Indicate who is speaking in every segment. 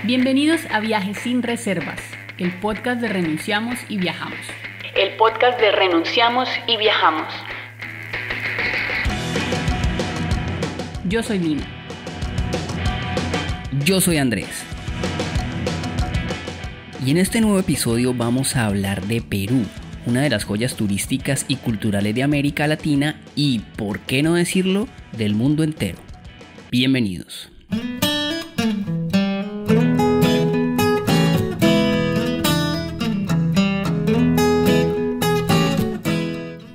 Speaker 1: Bienvenidos a Viajes sin Reservas, el podcast de Renunciamos y Viajamos.
Speaker 2: El podcast de Renunciamos y Viajamos.
Speaker 1: Yo soy Lina.
Speaker 3: Yo soy Andrés. Y en este nuevo episodio vamos a hablar de Perú, una de las joyas turísticas y culturales de América Latina y, por qué no decirlo, del mundo entero. Bienvenidos.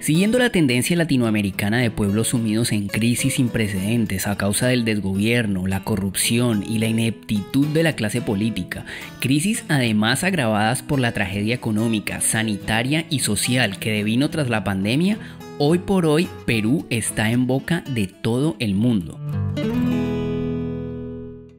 Speaker 3: Siguiendo la tendencia latinoamericana de pueblos sumidos en crisis sin precedentes a causa del desgobierno, la corrupción y la ineptitud de la clase política, crisis además agravadas por la tragedia económica, sanitaria y social que devino tras la pandemia, hoy por hoy Perú está en boca de todo el mundo.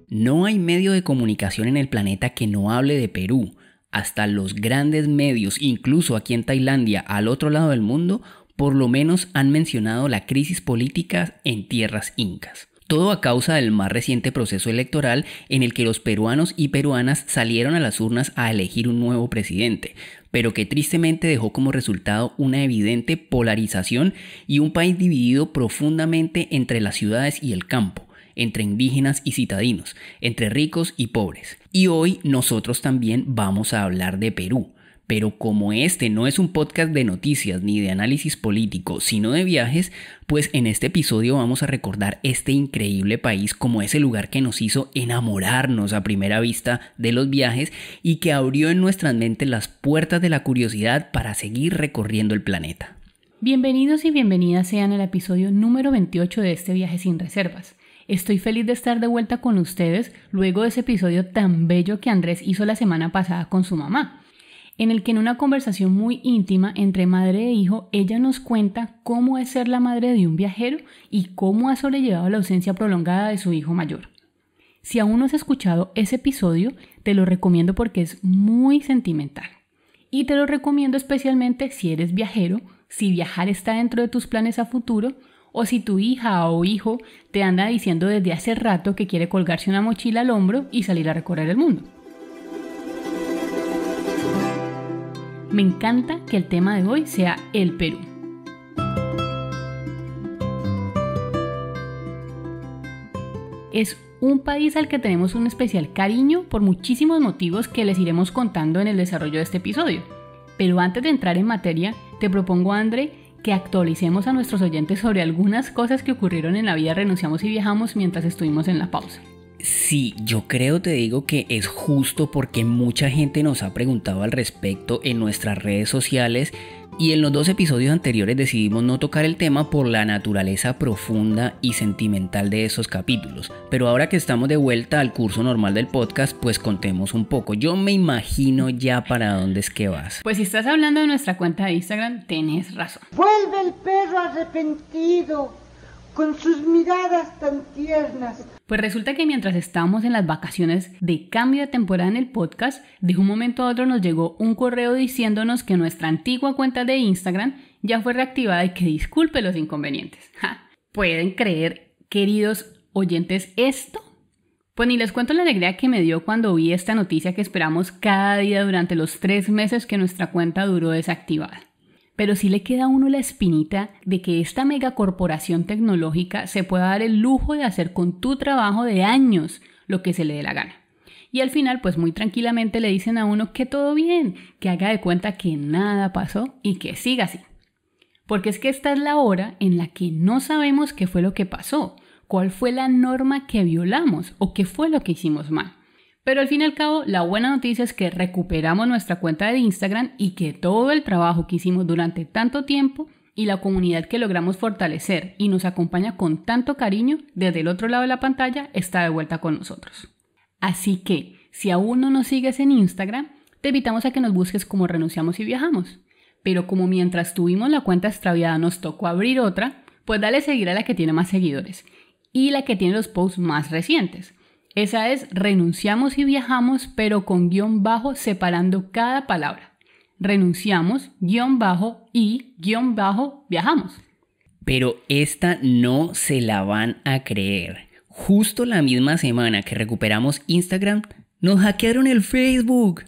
Speaker 3: No hay medio de comunicación en el planeta que no hable de Perú. Hasta los grandes medios, incluso aquí en Tailandia, al otro lado del mundo, por lo menos han mencionado la crisis política en tierras incas. Todo a causa del más reciente proceso electoral en el que los peruanos y peruanas salieron a las urnas a elegir un nuevo presidente, pero que tristemente dejó como resultado una evidente polarización y un país dividido profundamente entre las ciudades y el campo, entre indígenas y citadinos, entre ricos y pobres. Y hoy nosotros también vamos a hablar de Perú. Pero como este no es un podcast de noticias ni de análisis político, sino de viajes, pues en este episodio vamos a recordar este increíble país como ese lugar que nos hizo enamorarnos a primera vista de los viajes y que abrió en nuestras mentes las puertas de la curiosidad para seguir recorriendo el planeta.
Speaker 1: Bienvenidos y bienvenidas sean al episodio número 28 de este Viaje sin Reservas. Estoy feliz de estar de vuelta con ustedes luego de ese episodio tan bello que Andrés hizo la semana pasada con su mamá, en el que en una conversación muy íntima entre madre e hijo, ella nos cuenta cómo es ser la madre de un viajero y cómo ha sobrellevado la ausencia prolongada de su hijo mayor. Si aún no has escuchado ese episodio, te lo recomiendo porque es muy sentimental. Y te lo recomiendo especialmente si eres viajero, si viajar está dentro de tus planes a futuro, o si tu hija o hijo te anda diciendo desde hace rato que quiere colgarse una mochila al hombro y salir a recorrer el mundo. Me encanta que el tema de hoy sea el Perú. Es un país al que tenemos un especial cariño por muchísimos motivos que les iremos contando en el desarrollo de este episodio. Pero antes de entrar en materia, te propongo, André, que actualicemos a nuestros oyentes sobre algunas cosas que ocurrieron en la vida Renunciamos y Viajamos mientras estuvimos en la pausa.
Speaker 3: Sí, yo creo, te digo que es justo porque mucha gente nos ha preguntado al respecto en nuestras redes sociales y en los dos episodios anteriores decidimos no tocar el tema por la naturaleza profunda y sentimental de esos capítulos. Pero ahora que estamos de vuelta al curso normal del podcast, pues contemos un poco. Yo me imagino ya para dónde es que vas.
Speaker 1: Pues si estás hablando de nuestra cuenta de Instagram, tenés razón.
Speaker 4: Vuelve el perro arrepentido, con sus miradas tan tiernas.
Speaker 1: Pues resulta que mientras estábamos en las vacaciones de cambio de temporada en el podcast, de un momento a otro nos llegó un correo diciéndonos que nuestra antigua cuenta de Instagram ya fue reactivada y que disculpe los inconvenientes. ¿Pueden creer, queridos oyentes, esto? Pues ni les cuento la alegría que me dio cuando vi esta noticia que esperamos cada día durante los 3 meses que nuestra cuenta duró desactivada. Pero sí le queda a uno la espinita de que esta megacorporación tecnológica se pueda dar el lujo de hacer con tu trabajo de años lo que se le dé la gana. Y al final, pues muy tranquilamente le dicen a uno que todo bien, que haga de cuenta que nada pasó y que siga así. Porque es que esta es la hora en la que no sabemos qué fue lo que pasó, cuál fue la norma que violamos o qué fue lo que hicimos mal. Pero al fin y al cabo, la buena noticia es que recuperamos nuestra cuenta de Instagram y que todo el trabajo que hicimos durante tanto tiempo y la comunidad que logramos fortalecer y nos acompaña con tanto cariño desde el otro lado de la pantalla está de vuelta con nosotros. Así que, si aún no nos sigues en Instagram, te invitamos a que nos busques como Renunciamos y Viajamos. Pero como mientras tuvimos la cuenta extraviada nos tocó abrir otra, pues dale seguir a la que tiene más seguidores y la que tiene los posts más recientes. Esa es Renunciamos y Viajamos, pero con guión bajo separando cada palabra. Renunciamos, guión bajo y guión bajo viajamos.
Speaker 3: Pero esta no se la van a creer. Justo la misma semana que recuperamos Instagram, Nos hackearon el Facebook,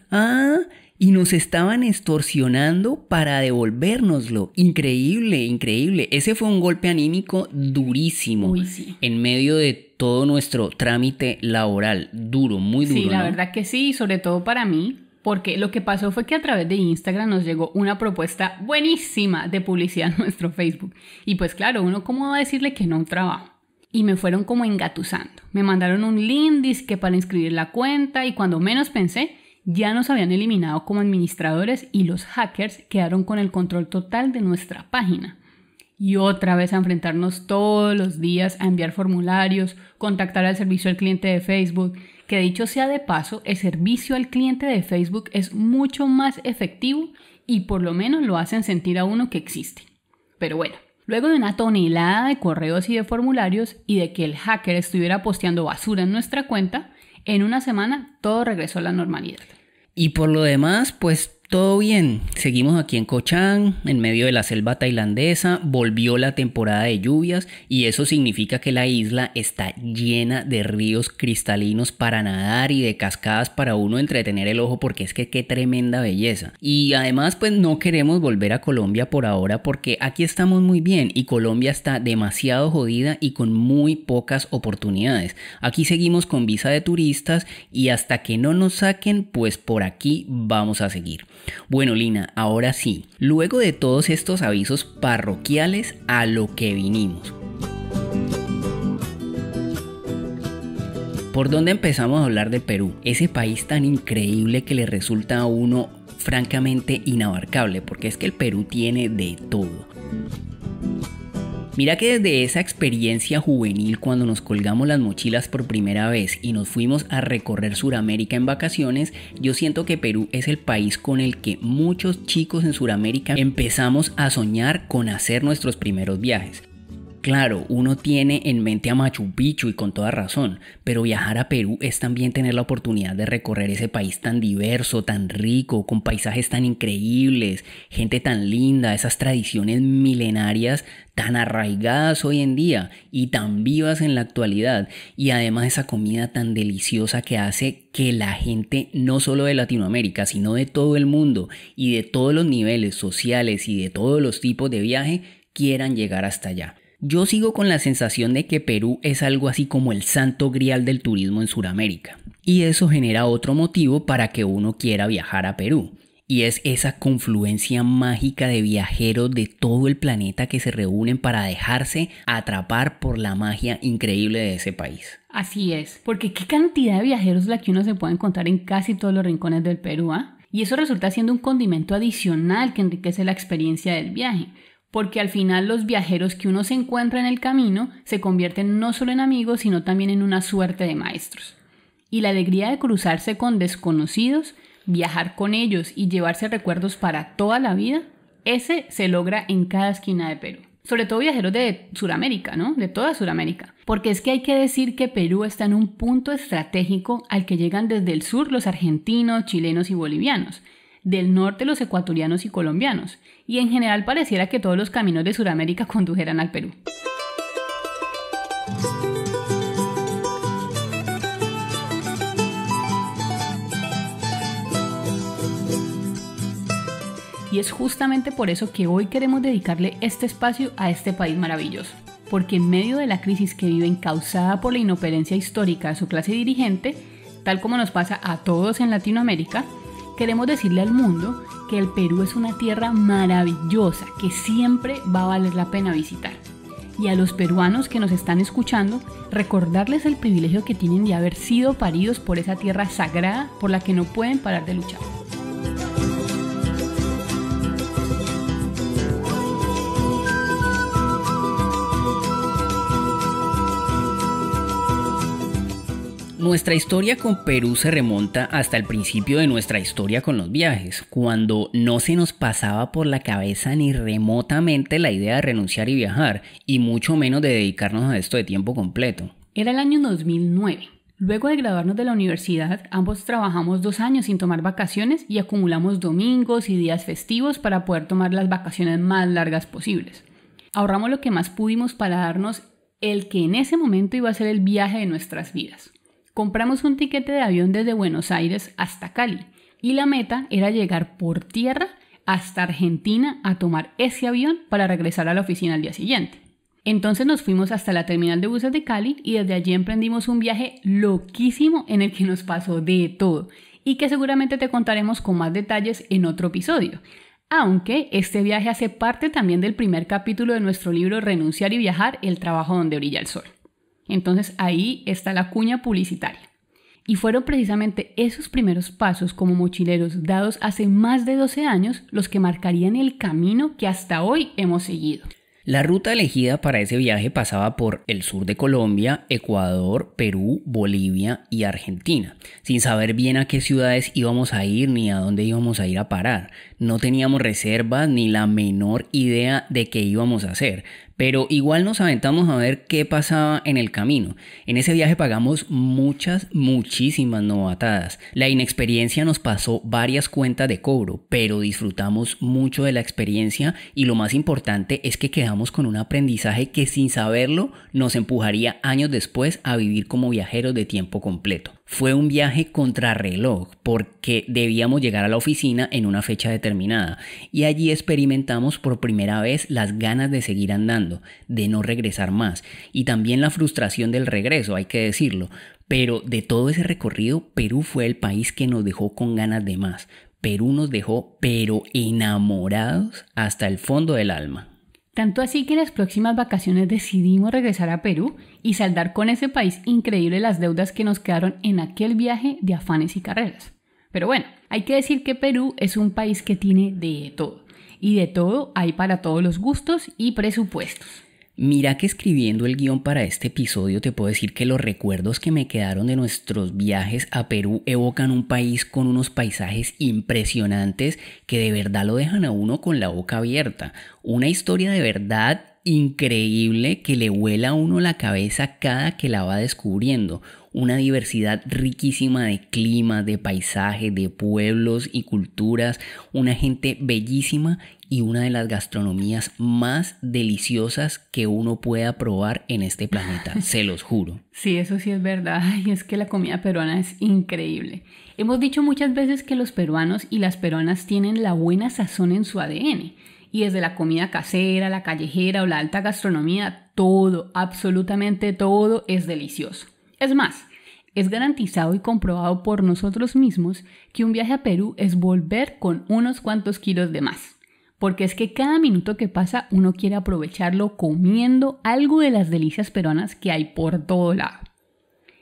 Speaker 3: y nos estaban extorsionando para devolvérnoslo. Increíble, increíble. Ese fue un golpe anímico durísimo.
Speaker 1: Uy, sí.
Speaker 3: En medio de todo nuestro trámite laboral. Duro, muy duro,
Speaker 1: Sí, la
Speaker 3: ¿no?
Speaker 1: verdad que sí, sobre todo para mí, porque lo que pasó fue que a través de Instagram nos llegó una propuesta buenísima de publicidad en nuestro Facebook. Y pues claro, uno cómo va a decirle que no a un trabajo. Y me fueron como engatusando. Me mandaron un link dizque para inscribir la cuenta y cuando menos pensé, ya nos habían eliminado como administradores y los hackers quedaron con el control total de nuestra página. Y otra vez a enfrentarnos todos los días a enviar formularios, contactar al servicio al cliente de Facebook, que dicho sea de paso, el servicio al cliente de Facebook es mucho más efectivo y por lo menos lo hacen sentir a uno que existe. Pero bueno, luego de una tonelada de correos y de formularios y de que el hacker estuviera posteando basura en nuestra cuenta, en una semana todo regresó a la normalidad.
Speaker 3: Y por lo demás, pues todo bien. Seguimos aquí en Koh Chang, en medio de la selva tailandesa. Volvió la temporada de lluvias y eso significa que la isla está llena de ríos cristalinos para nadar y de cascadas para uno entretener el ojo porque es que qué tremenda belleza. Y además pues no queremos volver a Colombia por ahora porque aquí estamos muy bien y Colombia está demasiado jodida y con muy pocas oportunidades. Aquí seguimos con visa de turistas y hasta que no nos saquen pues por aquí vamos a seguir. Bueno, Lina, ahora sí, luego de todos estos avisos parroquiales, a lo que vinimos. ¿Por dónde empezamos a hablar de Perú? Ese país tan increíble que le resulta a uno francamente inabarcable, porque es que el Perú tiene de todo. Mira que desde esa experiencia juvenil cuando nos colgamos las mochilas por primera vez y nos fuimos a recorrer Sudamérica en vacaciones, yo siento que Perú es el país con el que muchos chicos en Sudamérica empezamos a soñar con hacer nuestros primeros viajes. Claro, uno tiene en mente a Machu Picchu y con toda razón, pero viajar a Perú es también tener la oportunidad de recorrer ese país tan diverso, tan rico, con paisajes tan increíbles, gente tan linda, esas tradiciones milenarias tan arraigadas hoy en día y tan vivas en la actualidad, y además esa comida tan deliciosa que hace que la gente no solo de Latinoamérica, sino de todo el mundo y de todos los niveles sociales y de todos los tipos de viaje quieran llegar hasta allá. Yo sigo con la sensación de que Perú es algo así como el santo grial del turismo en Sudamérica. Y eso genera otro motivo para que uno quiera viajar a Perú. Y es esa confluencia mágica de viajeros de todo el planeta que se reúnen para dejarse atrapar por la magia increíble de ese país.
Speaker 1: Así es, porque qué cantidad de viajeros la que uno se puede encontrar en casi todos los rincones del Perú, ¿eh? Y eso resulta siendo un condimento adicional que enriquece la experiencia del viaje. Porque al final los viajeros que uno se encuentra en el camino se convierten no solo en amigos, sino también en una suerte de maestros. Y la alegría de cruzarse con desconocidos, viajar con ellos y llevarse recuerdos para toda la vida, ese se logra en cada esquina de Perú. Sobre todo viajeros de Sudamérica, ¿no? De toda Sudamérica. Porque es que hay que decir que Perú está en un punto estratégico al que llegan desde el sur los argentinos, chilenos y bolivianos, del norte los ecuatorianos y colombianos, y en general pareciera que todos los caminos de Sudamérica condujeran al Perú. Y es justamente por eso que hoy queremos dedicarle este espacio a este país maravilloso, porque en medio de la crisis que viven causada por la inoperencia histórica de su clase dirigente, tal como nos pasa a todos en Latinoamérica, queremos decirle al mundo que el Perú es una tierra maravillosa que siempre va a valer la pena visitar. Y a los peruanos que nos están escuchando, recordarles el privilegio que tienen de haber sido paridos por esa tierra sagrada por la que no pueden parar de luchar.
Speaker 3: Nuestra historia con Perú se remonta hasta el principio de nuestra historia con los viajes, cuando no se nos pasaba por la cabeza ni remotamente la idea de renunciar y viajar, y mucho menos de dedicarnos a esto de tiempo completo.
Speaker 1: Era el año 2009. Luego de graduarnos de la universidad, ambos trabajamos 2 años sin tomar vacaciones y acumulamos domingos y días festivos para poder tomar las vacaciones más largas posibles. Ahorramos lo que más pudimos para darnos el que en ese momento iba a ser el viaje de nuestras vidas. Compramos un tiquete de avión desde Buenos Aires hasta Cali y la meta era llegar por tierra hasta Argentina a tomar ese avión para regresar a la oficina al día siguiente. Entonces nos fuimos hasta la terminal de buses de Cali y desde allí emprendimos un viaje loquísimo en el que nos pasó de todo y que seguramente te contaremos con más detalles en otro episodio. Aunque este viaje hace parte también del primer capítulo de nuestro libro Renunciar y Viajar, el trabajo donde brilla el sol. Entonces ahí está la cuña publicitaria. Y fueron precisamente esos primeros pasos como mochileros dados hace más de 12 años los que marcarían el camino que hasta hoy hemos seguido.
Speaker 3: La ruta elegida para ese viaje pasaba por el sur de Colombia, Ecuador, Perú, Bolivia y Argentina, sin saber bien a qué ciudades íbamos a ir ni a dónde íbamos a ir a parar. No teníamos reservas ni la menor idea de qué íbamos a hacer, pero igual nos aventamos a ver qué pasaba en el camino. En ese viaje pagamos muchísimas novatadas. La inexperiencia nos pasó varias cuentas de cobro, pero disfrutamos mucho de la experiencia y lo más importante es que quedamos con un aprendizaje que sin saberlo nos empujaría años después a vivir como viajeros de tiempo completo. Fue un viaje contrarreloj porque debíamos llegar a la oficina en una fecha determinada y allí experimentamos por primera vez las ganas de seguir andando, de no regresar más y también la frustración del regreso, hay que decirlo. Pero de todo ese recorrido, Perú fue el país que nos dejó con ganas de más. Perú nos dejó pero enamorados hasta el fondo del alma.
Speaker 1: Tanto así que en las próximas vacaciones decidimos regresar a Perú y saldar con ese país increíble las deudas que nos quedaron en aquel viaje de afanes y carreras. Pero bueno, hay que decir que Perú es un país que tiene de todo. Y de todo hay para todos los gustos y presupuestos.
Speaker 3: Mira que escribiendo el guión para este episodio te puedo decir que los recuerdos que me quedaron de nuestros viajes a Perú evocan un país con unos paisajes impresionantes que de verdad lo dejan a uno con la boca abierta. Una historia de verdad increíble que le vuela a uno la cabeza cada que la va descubriendo. Una diversidad riquísima de climas, de paisajes, de pueblos y culturas, una gente bellísima y una de las gastronomías más deliciosas que uno pueda probar en este planeta, se los juro.
Speaker 1: Sí, eso sí es verdad, y es que la comida peruana es increíble. Hemos dicho muchas veces que los peruanos y las peruanas tienen la buena sazón en su ADN, y desde la comida casera, la callejera o la alta gastronomía, todo, absolutamente todo es delicioso. Es más, es garantizado y comprobado por nosotros mismos que un viaje a Perú es volver con unos cuantos kilos de más. Porque es que cada minuto que pasa uno quiere aprovecharlo comiendo algo de las delicias peruanas que hay por todo lado.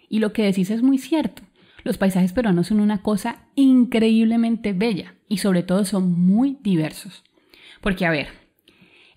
Speaker 1: Y lo que decís es muy cierto. Los paisajes peruanos son una cosa increíblemente bella y sobre todo son muy diversos. Porque a ver,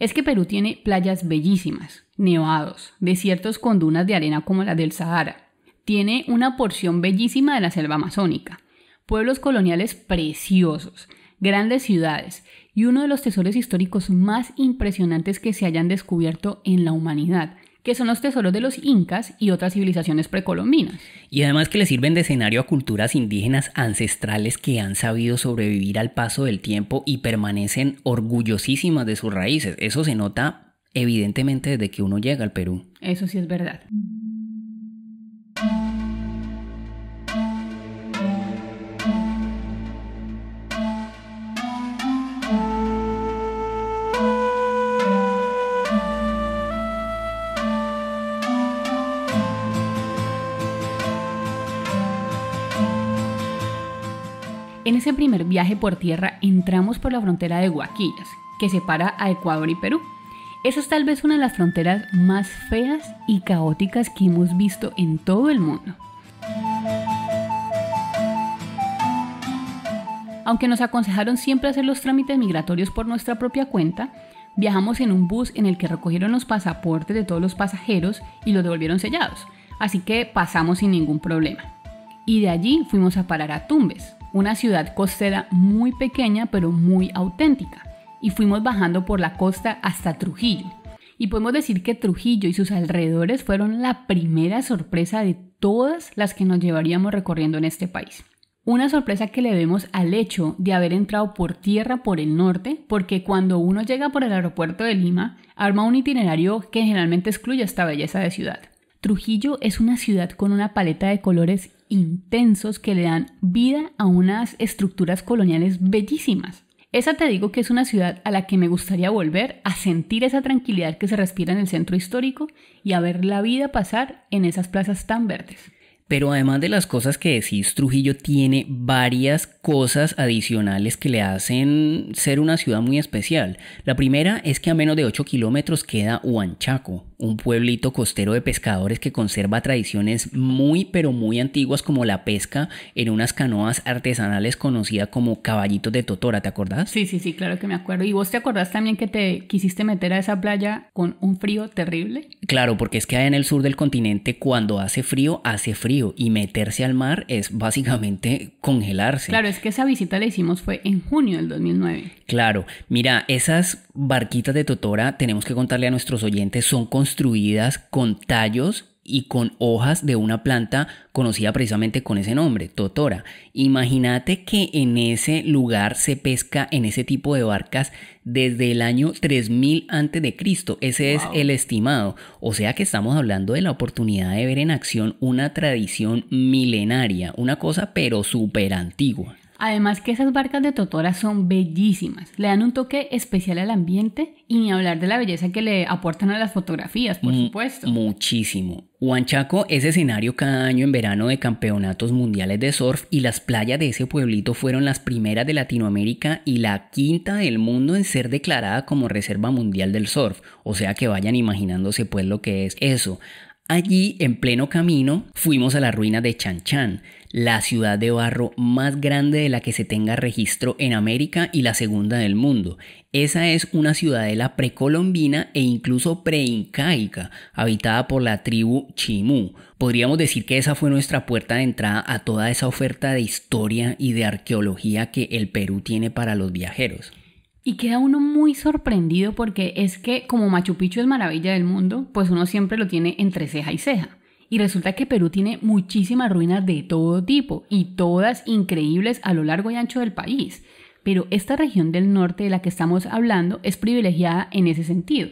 Speaker 1: es que Perú tiene playas bellísimas, nevados, desiertos con dunas de arena como las del Sahara. Tiene una porción bellísima de la selva amazónica, pueblos coloniales preciosos, grandes ciudades y uno de los tesoros históricos más impresionantes que se hayan descubierto en la humanidad, que son los tesoros de los incas y otras civilizaciones precolombinas.
Speaker 3: Y además que le sirven de escenario a culturas indígenas ancestrales que han sabido sobrevivir al paso del tiempo y permanecen orgullosísimas de sus raíces. Eso se nota evidentemente desde que uno llega al Perú.
Speaker 1: Eso sí es verdad. En ese primer viaje por tierra entramos por la frontera de Huaquillas, que separa a Ecuador y Perú. Esa es tal vez una de las fronteras más feas y caóticas que hemos visto en todo el mundo. Aunque nos aconsejaron siempre hacer los trámites migratorios por nuestra propia cuenta, viajamos en un bus en el que recogieron los pasaportes de todos los pasajeros y los devolvieron sellados, así que pasamos sin ningún problema. Y de allí fuimos a parar a Tumbes, una ciudad costera muy pequeña pero muy auténtica, y fuimos bajando por la costa hasta Trujillo. Y podemos decir que Trujillo y sus alrededores fueron la primera sorpresa de todas las que nos llevaríamos recorriendo en este país. Una sorpresa que le debemos al hecho de haber entrado por tierra por el norte, porque cuando uno llega por el aeropuerto de Lima, arma un itinerario que generalmente excluye esta belleza de ciudad. Trujillo es una ciudad con una paleta de colores intensos que le dan vida a unas estructuras coloniales bellísimas. Esa te digo que es una ciudad a la que me gustaría volver a sentir esa tranquilidad que se respira en el centro histórico y a ver la vida pasar en esas plazas tan verdes.
Speaker 3: Pero además de las cosas que decís, Trujillo tiene varias cosas adicionales que le hacen ser una ciudad muy especial. La primera es que a menos de 8 kilómetros queda Huanchaco, un pueblito costero de pescadores que conserva tradiciones muy pero muy antiguas como la pesca en unas canoas artesanales conocidas como caballitos de totora, ¿te acordás?
Speaker 1: Sí, claro que me acuerdo. ¿Y vos te acordás también que te quisiste meter a esa playa con un frío terrible?
Speaker 3: Claro, porque es que allá en el sur del continente cuando hace frío y meterse al mar es básicamente congelarse.
Speaker 1: Claro, es que esa visita la hicimos fue en junio del 2009.
Speaker 3: Claro, mira, esas barquitas de totora, tenemos que contarle a nuestros oyentes, son construidas con tallos y con hojas de una planta conocida precisamente con ese nombre, totora. Imagínate que en ese lugar se pesca en ese tipo de barcas desde el año 3000 a.C. Ese es el estimado. O sea que estamos hablando de la oportunidad de ver en acción una tradición milenaria, una cosa pero súper antigua.
Speaker 1: Además que esas barcas de totora son bellísimas, le dan un toque especial al ambiente y ni hablar de la belleza que le aportan a las fotografías, por supuesto.
Speaker 3: Muchísimo. Huanchaco es escenario cada año en verano de campeonatos mundiales de surf y las playas de ese pueblito fueron las primeras de Latinoamérica y la quinta del mundo en ser declarada como Reserva Mundial del Surf. O sea que vayan imaginándose pues lo que es eso. Allí, en pleno camino, fuimos a las ruinas de Chan Chan, la ciudad de barro más grande de la que se tenga registro en América y la segunda del mundo. Esa es una ciudadela precolombina e incluso preincaica, habitada por la tribu Chimú. Podríamos decir que esa fue nuestra puerta de entrada a toda esa oferta de historia y de arqueología que el Perú tiene para los viajeros.
Speaker 1: Y queda uno muy sorprendido porque es que como Machu Picchu es maravilla del mundo, pues uno siempre lo tiene entre ceja y ceja. Y resulta que Perú tiene muchísimas ruinas de todo tipo y todas increíbles a lo largo y ancho del país. Pero esta región del norte de la que estamos hablando es privilegiada en ese sentido.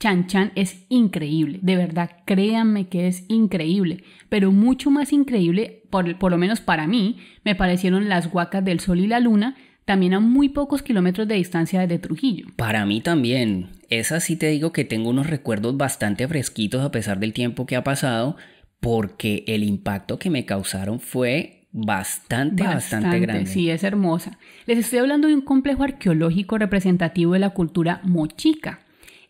Speaker 1: Chan Chan es increíble, de verdad, créanme que es increíble, pero mucho más increíble, por lo menos para mí, me parecieron las Huacas del Sol y la Luna, también a muy pocos kilómetros de distancia desde Trujillo.
Speaker 3: Para mí también. Esa sí te digo que tengo unos recuerdos bastante fresquitos a pesar del tiempo que ha pasado, porque el impacto que me causaron fue bastante grande.
Speaker 1: Sí, es hermosa. Les estoy hablando de un complejo arqueológico representativo de la cultura mochica.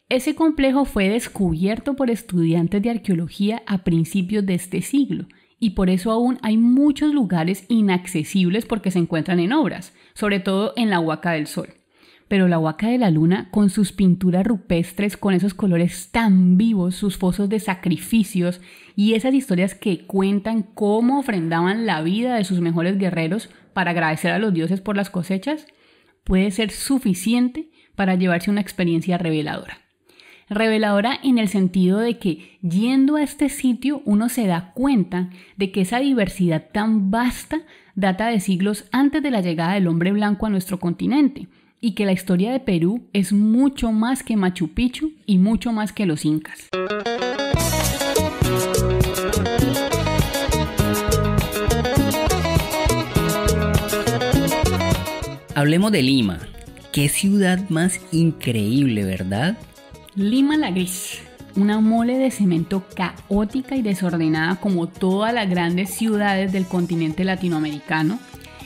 Speaker 1: Ese complejo fue descubierto por estudiantes de arqueología a principios de este siglo. Y por eso aún hay muchos lugares inaccesibles porque se encuentran en obras, sobre todo en la Huaca del Sol. Pero la Huaca de la Luna, con sus pinturas rupestres, con esos colores tan vivos, sus fosos de sacrificios y esas historias que cuentan cómo ofrendaban la vida de sus mejores guerreros para agradecer a los dioses por las cosechas, puede ser suficiente para llevarse una experiencia reveladora. Reveladora en el sentido de que yendo a este sitio uno se da cuenta de que esa diversidad tan vasta data de siglos antes de la llegada del hombre blanco a nuestro continente y que la historia de Perú es mucho más que Machu Picchu y mucho más que los incas.
Speaker 3: Hablemos de Lima. Qué ciudad más increíble, ¿verdad?
Speaker 1: Lima la Gris, una mole de cemento caótica y desordenada como todas las grandes ciudades del continente latinoamericano,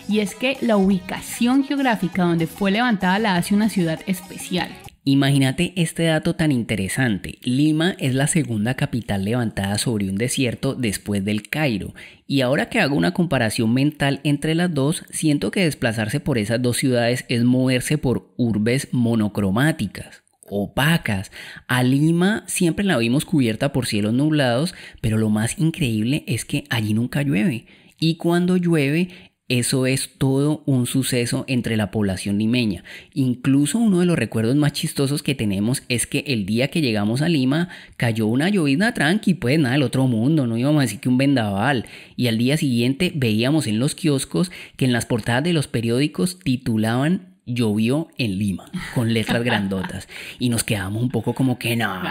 Speaker 1: y es que la ubicación geográfica donde fue levantada la hace una ciudad especial.
Speaker 3: Imagínate este dato tan interesante. Lima es la segunda capital levantada sobre un desierto después del Cairo, y ahora que hago una comparación mental entre las dos, siento que desplazarse por esas dos ciudades es moverse por urbes monocromáticas, opacas. A Lima siempre la vimos cubierta por cielos nublados, pero lo más increíble es que allí nunca llueve, y cuando llueve eso es todo un suceso entre la población limeña. Incluso uno de los recuerdos más chistosos que tenemos es que el día que llegamos a Lima cayó una llovizna tranqui, pues nada del otro mundo, no íbamos a decir que un vendaval, y al día siguiente veíamos en los kioscos que en las portadas de los periódicos titulaban llovió en Lima, con letras grandotas. Y nos quedamos un poco como que no,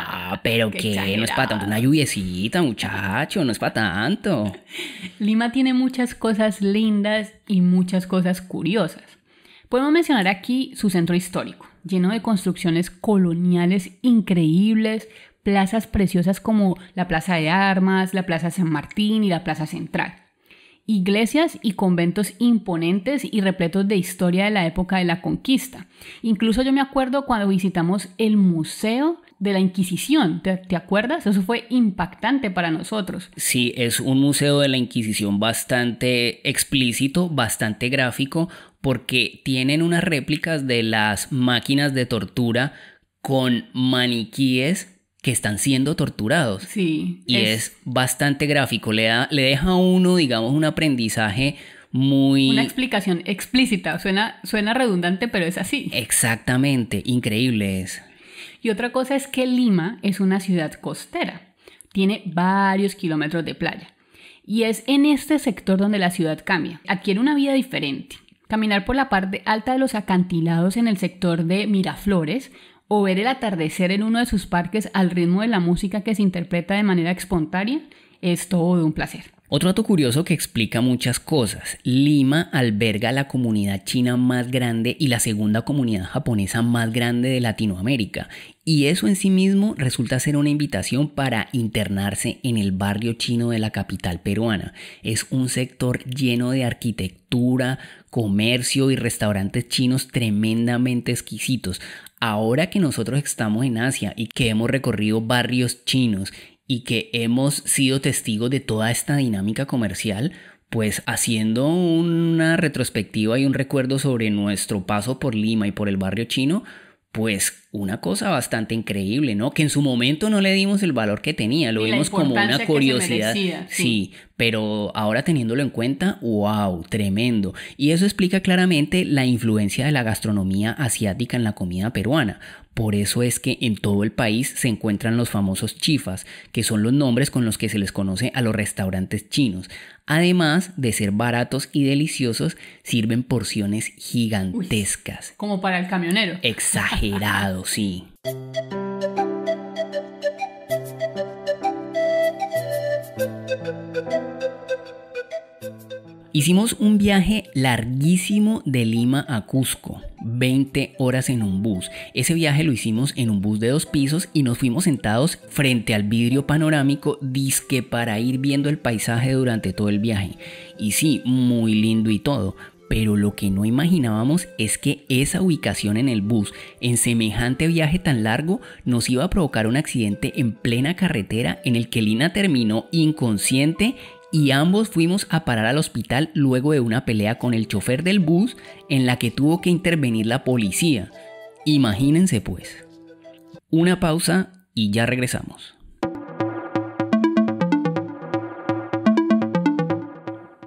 Speaker 3: pero que no es para tanto, una lluviecita, muchacho, no es para tanto.
Speaker 1: Lima tiene muchas cosas lindas y muchas cosas curiosas. Podemos mencionar aquí su centro histórico, lleno de construcciones coloniales increíbles, plazas preciosas como la Plaza de Armas, la Plaza San Martín y la Plaza Central. Iglesias y conventos imponentes y repletos de historia de la época de la conquista. Incluso yo me acuerdo cuando visitamos el Museo de la Inquisición. ¿Te acuerdas? Eso fue impactante para nosotros.
Speaker 3: Sí, es un museo de la Inquisición bastante explícito, bastante gráfico, porque tienen unas réplicas de las máquinas de tortura con maniquíes que están siendo torturados.
Speaker 1: Sí.
Speaker 3: Y es bastante gráfico, le deja a uno, digamos, un aprendizaje muy...
Speaker 1: Una explicación explícita, suena redundante, pero es así.
Speaker 3: Exactamente, increíble es.
Speaker 1: Y otra cosa es que Lima es una ciudad costera, tiene varios kilómetros de playa. Y es en este sector donde la ciudad cambia, adquiere una vida diferente. Caminar por la parte alta de los acantilados en el sector de Miraflores o ver el atardecer en uno de sus parques al ritmo de la música que se interpreta de manera espontánea es todo un placer.
Speaker 3: Otro dato curioso que explica muchas cosas. Lima alberga la comunidad china más grande y la segunda comunidad japonesa más grande de Latinoamérica. Y eso en sí mismo resulta ser una invitación para internarse en el barrio chino de la capital peruana. Es un sector lleno de arquitectura, comercio y restaurantes chinos tremendamente exquisitos. Ahora que nosotros estamos en Asia y que hemos recorrido barrios chinos y que hemos sido testigos de toda esta dinámica comercial, pues haciendo una retrospectiva y un recuerdo sobre nuestro paso por Lima y por el barrio chino, pues una cosa bastante increíble, ¿no? Que en su momento no le dimos el valor que tenía, lo vimos como una curiosidad. Sí, pero ahora teniéndolo en cuenta, wow, tremendo. Y eso explica claramente la influencia de la gastronomía asiática en la comida peruana. Por eso es que en todo el país se encuentran los famosos chifas, que son los nombres con los que se les conoce a los restaurantes chinos. Además de ser baratos y deliciosos, sirven porciones gigantescas.
Speaker 1: Uy, como para el camionero.
Speaker 3: Exagerado, sí. Hicimos un viaje larguísimo de Lima a Cusco, 20 horas en un bus. Ese viaje lo hicimos en un bus de 2 pisos y nos fuimos sentados frente al vidrio panorámico dizque para ir viendo el paisaje durante todo el viaje. Y sí, muy lindo y todo. Pero lo que no imaginábamos es que esa ubicación en el bus, en semejante viaje tan largo, nos iba a provocar un accidente en plena carretera en el que Lina terminó inconsciente y ambos fuimos a parar al hospital luego de una pelea con el chofer del bus en la que tuvo que intervenir la policía. Imagínense pues. Una pausa y ya regresamos.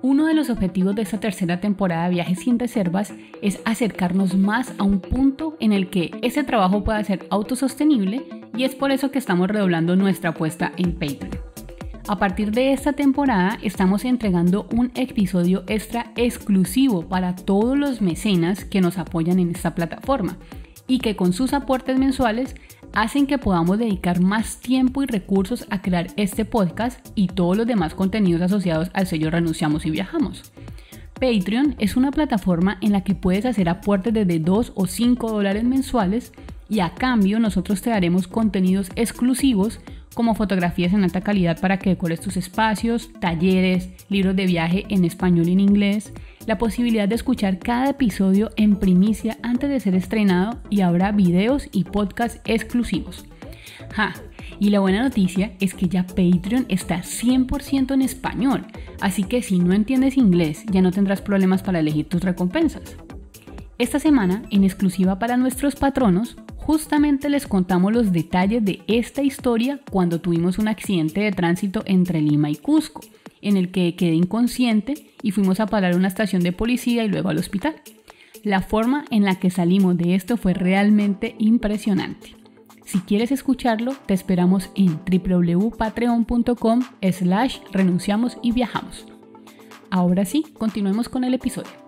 Speaker 1: Uno de los objetivos de esta tercera temporada de Viajes sin Reservas es acercarnos más a un punto en el que ese trabajo pueda ser autosostenible, y es por eso que estamos redoblando nuestra apuesta en Patreon. A partir de esta temporada estamos entregando un episodio extra exclusivo para todos los mecenas que nos apoyan en esta plataforma y que con sus aportes mensuales hacen que podamos dedicar más tiempo y recursos a crear este podcast y todos los demás contenidos asociados al sello Renunciamos y Viajamos. Patreon es una plataforma en la que puedes hacer aportes desde $2 o $5 mensuales y a cambio nosotros te daremos contenidos exclusivos como fotografías en alta calidad para que decores tus espacios, talleres, libros de viaje en español y en inglés, la posibilidad de escuchar cada episodio en primicia antes de ser estrenado y habrá videos y podcasts exclusivos. Y la buena noticia es que ya Patreon está 100% en español, así que si no entiendes inglés ya no tendrás problemas para elegir tus recompensas. Esta semana, en exclusiva para nuestros patronos, justamente les contamos los detalles de esta historia cuando tuvimos un accidente de tránsito entre Lima y Cusco, en el que quedé inconsciente y fuimos a parar a una estación de policía y luego al hospital. La forma en la que salimos de esto fue realmente impresionante. Si quieres escucharlo, te esperamos en www.patreon.com/renunciamos y viajamos. Ahora sí, continuemos con el episodio.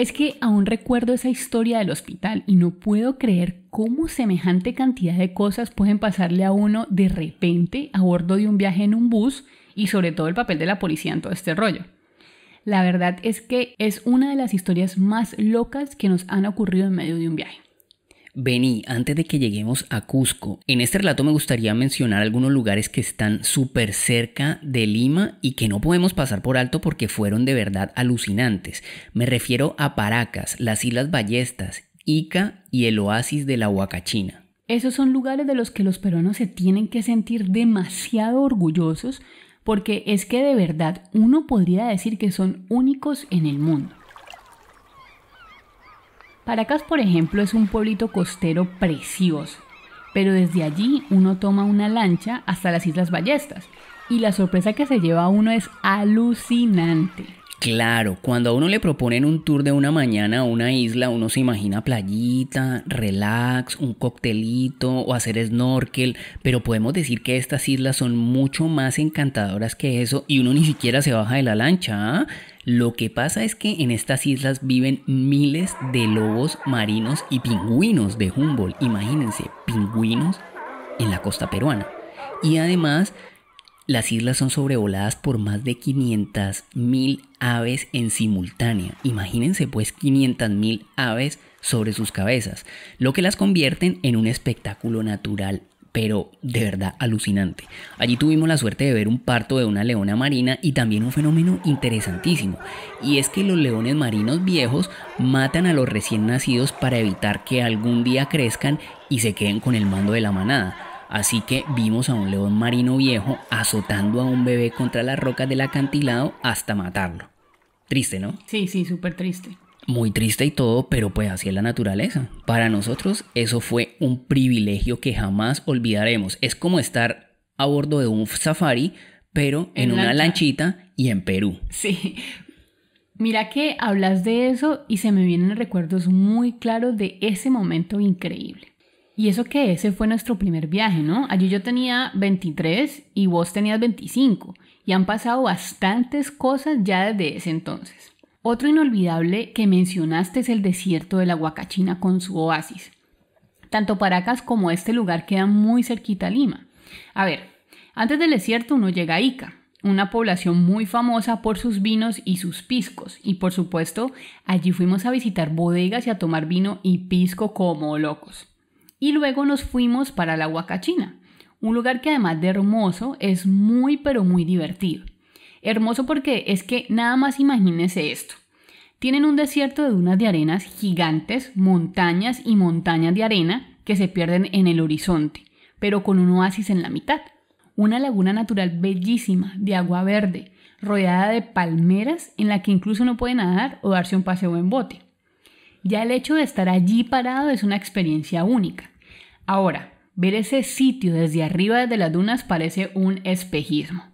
Speaker 1: Es que aún recuerdo esa historia del hospital y no puedo creer cómo semejante cantidad de cosas pueden pasarle a uno de repente a bordo de un viaje en un bus y sobre todo el papel de la policía en todo este rollo. La verdad es que es una de las historias más locas que nos han ocurrido en medio de un viaje.
Speaker 3: Vení, antes de que lleguemos a Cusco, en este relato me gustaría mencionar algunos lugares que están súper cerca de Lima y que no podemos pasar por alto porque fueron de verdad alucinantes. Me refiero a Paracas, las Islas Ballestas, Ica y el oasis de la Huacachina.
Speaker 1: Esos son lugares de los que los peruanos se tienen que sentir demasiado orgullosos porque es que de verdad uno podría decir que son únicos en el mundo. Paracas, por ejemplo, es un pueblito costero precioso, pero desde allí uno toma una lancha hasta las Islas Ballestas y la sorpresa que se lleva a uno es alucinante.
Speaker 3: Claro, cuando a uno le proponen un tour de una mañana a una isla, uno se imagina playita, relax, un coctelito o hacer snorkel, pero podemos decir que estas islas son mucho más encantadoras que eso y uno ni siquiera se baja de la lancha, ¿eh? Lo que pasa es que en estas islas viven miles de lobos marinos y pingüinos de Humboldt. Imagínense, pingüinos en la costa peruana. Y además, las islas son sobrevoladas por más de 500.000 aves en simultánea. Imagínense pues 500.000 aves sobre sus cabezas, lo que las convierten en un espectáculo natural, pero de verdad alucinante. Allí tuvimos la suerte de ver un parto de una leona marina y también un fenómeno interesantísimo, y es que los leones marinos viejos matan a los recién nacidos para evitar que algún día crezcan y se queden con el mando de la manada. Así que vimos a un león marino viejo azotando a un bebé contra las rocas del acantilado hasta matarlo. Triste, ¿no?
Speaker 1: Sí, súper triste.
Speaker 3: Muy triste y todo, pero pues así es la naturaleza. Para nosotros eso fue un privilegio que jamás olvidaremos. Es como estar a bordo de un safari, pero en una lanchita y en Perú.
Speaker 1: Sí. Mira que hablas de eso y se me vienen recuerdos muy claros de ese momento increíble. Y eso que ese fue nuestro primer viaje, ¿no? Allí yo tenía 23 y vos tenías 25. Y han pasado bastantes cosas ya desde ese entonces. Otro inolvidable que mencionaste es el desierto de la Huacachina con su oasis. Tanto Paracas como este lugar quedan muy cerquita a Lima. A ver, antes del desierto uno llega a Ica, una población muy famosa por sus vinos y sus piscos. Y por supuesto, allí fuimos a visitar bodegas y a tomar vino y pisco como locos. Y luego nos fuimos para la Huacachina, un lugar que además de hermoso es muy pero muy divertido. Hermoso porque es que nada más imagínense esto. Tienen un desierto de dunas de arenas gigantes, montañas y montañas de arena que se pierden en el horizonte, pero con un oasis en la mitad. Una laguna natural bellísima de agua verde, rodeada de palmeras en la que incluso uno puede nadar o darse un paseo en bote. Ya el hecho de estar allí parado es una experiencia única. Ahora, ver ese sitio desde arriba desde las dunas parece un espejismo.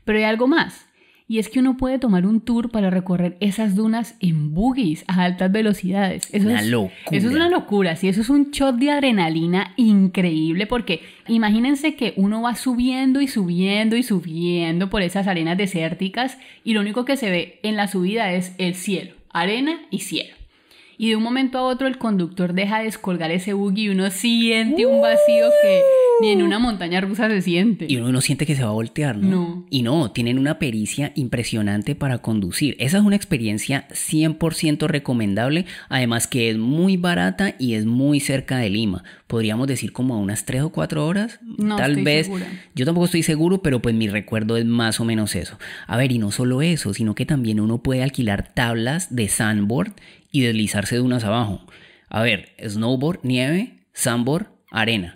Speaker 1: Pero hay algo más, y es que uno puede tomar un tour para recorrer esas dunas en buggies a altas velocidades. Eso es una locura, sí, eso es un shot de adrenalina increíble porque imagínense que uno va subiendo y subiendo y subiendo por esas arenas desérticas y lo único que se ve en la subida es el cielo, arena y cielo. Y de un momento a otro el conductor deja de descolgar ese buggy y uno siente un vacío que ni en una montaña rusa se siente.
Speaker 3: Y uno no siente que se va a voltear, ¿no?
Speaker 1: No.
Speaker 3: Y no, tienen una pericia impresionante para conducir. Esa es una experiencia 100% recomendable, además que es muy barata y es muy cerca de Lima. Podríamos decir como a unas 3 o 4 horas.
Speaker 1: No,
Speaker 3: tal vez.
Speaker 1: Segura.
Speaker 3: Yo tampoco estoy seguro, pero pues mi recuerdo es más o menos eso. A ver, y no solo eso, sino que también uno puede alquilar tablas de sandboard y deslizarse de unas abajo. A ver, snowboard, nieve, sandboard, arena.